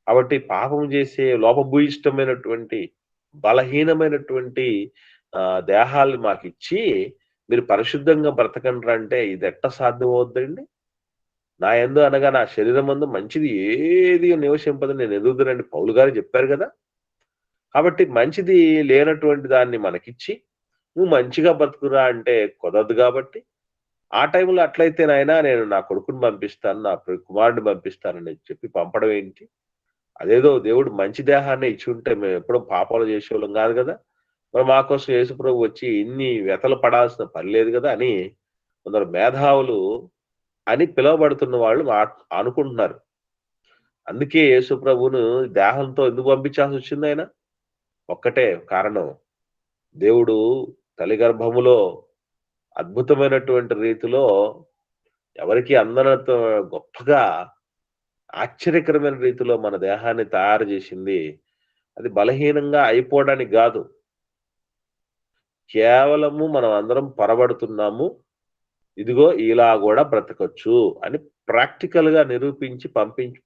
A: కాబట్టి పాపం చేసే లోపభూయిష్టమైనటువంటి బలహీనమైనటువంటి దేహాలు మాకిచ్చి మీరు పరిశుద్ధంగా బ్రతకండి అంటే ఇది ఎట్ట సాధ్యం అవుద్దండి? నా యందు అనగా నా శరీరం మందు మంచిది ఏది నివసింపదని నేను ఎదుగుదనండి పౌలు గారు చెప్పారు కదా. కాబట్టి మంచిది లేనటువంటి దాన్ని మనకిచ్చి నువ్వు మంచిగా బ్రతుకురా అంటే కుదరదు. కాబట్టి ఆ టైంలో అట్లయితే నాయనా నేను నా కొడుకుని పంపిస్తాను, నా కుమారుడిని పంపిస్తానని చెప్పి పంపడం ఏంటి? అదేదో దేవుడు మంచి దేహాన్ని ఇచ్చి ఉంటే మేము ఎప్పుడో పాపాలు చేసేవాళ్ళం కాదు కదా. మరి మా కోసం యేసుప్రభు వచ్చి ఇన్ని వ్యతలు పడాల్సిన పని లేదు కదా అని కొందరు మేధావులు అని పిలువబడుతున్న వాళ్ళు అనుకుంటున్నారు. అందుకే యేసుప్రభును దేహంతో ఎందుకు పంపించాల్సి వచ్చింది? ఆయన ఒక్కటే కారణం, దేవుడు తల్లి గర్భములో అద్భుతమైనటువంటి రీతిలో ఎవరికి అందనంత గొప్పగా ఆశ్చర్యకరమైన రీతిలో మన దేహాన్ని తయారు చేసింది. అది బలహీనంగా అయిపోవడానికి కాదు, కేవలము మనం అందరం పొరబడుతున్నాము, ఇదిగో ఇలా కూడా బ్రతకొచ్చు అని ప్రాక్టికల్ గా నిరూపించి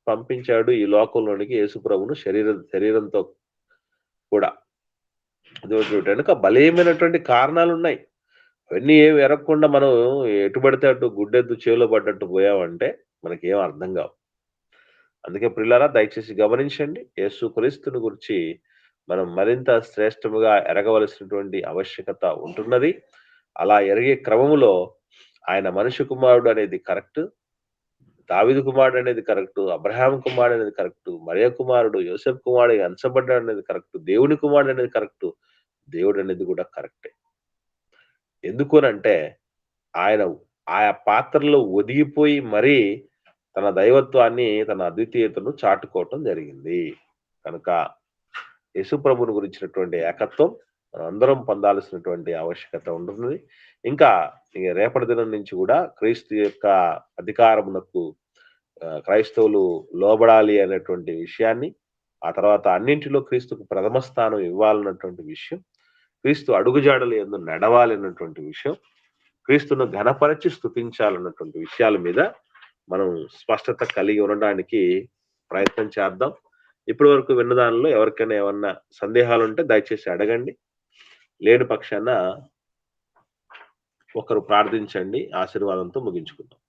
A: పంపించాడు ఈ లోకంలోనికి యేసుప్రభును శరీరంతో కూడా. వెనుక బలీయమైనటువంటి కారణాలు ఉన్నాయి. అవన్నీ ఏమి ఎరగకుండా మనం ఎటు పడితే అటు గుడ్డెద్దు చేలో పడ్డట్టు పోయామంటే మనకేం అర్థం కావు. అందుకే ప్రియులారా దయచేసి గమనించండి, యేసుక్రీస్తుని గురించి మనం మరింత శ్రేష్టముగా ఎరగవలసినటువంటి ఆవశ్యకత ఉంటున్నది. అలా ఎరిగే క్రమములో ఆయన మనిషి కుమారుడు అనేది కరెక్ట్, దావీదు కుమారుడు అనేది కరెక్ట్, అబ్రహాం కుమారుడు అనేది కరెక్ట్, మరియ కుమారుడు, యోసేఫ్ కుమారుడు అంచబడ్డాడు అనేది కరెక్ట్, దేవుని కుమారుడు అనేది కరెక్ట్, దేవుడు అనేది కూడా కరెక్టే. ఎందుకోనంటే ఆయన ఆయా పాత్రలో ఒదిగిపోయి మరీ తన దైవత్వాన్ని, తన అద్వితీయతను చాటుకోవటం జరిగింది. కనుక యేసుప్రభుని గురించినటువంటి ఏకత్వం మనం అందరం పొందాల్సినటువంటి ఆవశ్యకత ఉంటుంది. ఇంకా రేపటి దినం నుంచి కూడా క్రీస్తు యొక్క అధికారమునకు క్రైస్తవులు లోబడాలి అనేటువంటి విషయాన్ని, ఆ తర్వాత అన్నింటిలో క్రీస్తుకు ప్రథమ స్థానం ఇవ్వాలన్నటువంటి విషయం, క్రీస్తు అడుగుజాడలు యందు నడవాలి అన్నటువంటి విషయం, క్రీస్తును ఘనపరచి స్తుతించాలన్నటువంటి విషయాల మీద మనం స్పష్టత కలిగి ఉండడానికి ప్రయత్నం చేద్దాం. ఇప్పటి వరకు విన్న దానిలో ఎవరికైనా ఏమన్నా సందేహాలు ఉంటే దయచేసి అడగండి. లేని పక్షాన ఒకరు ప్రార్థించండి. ఆశీర్వాదంతో ముగించుకుందాం.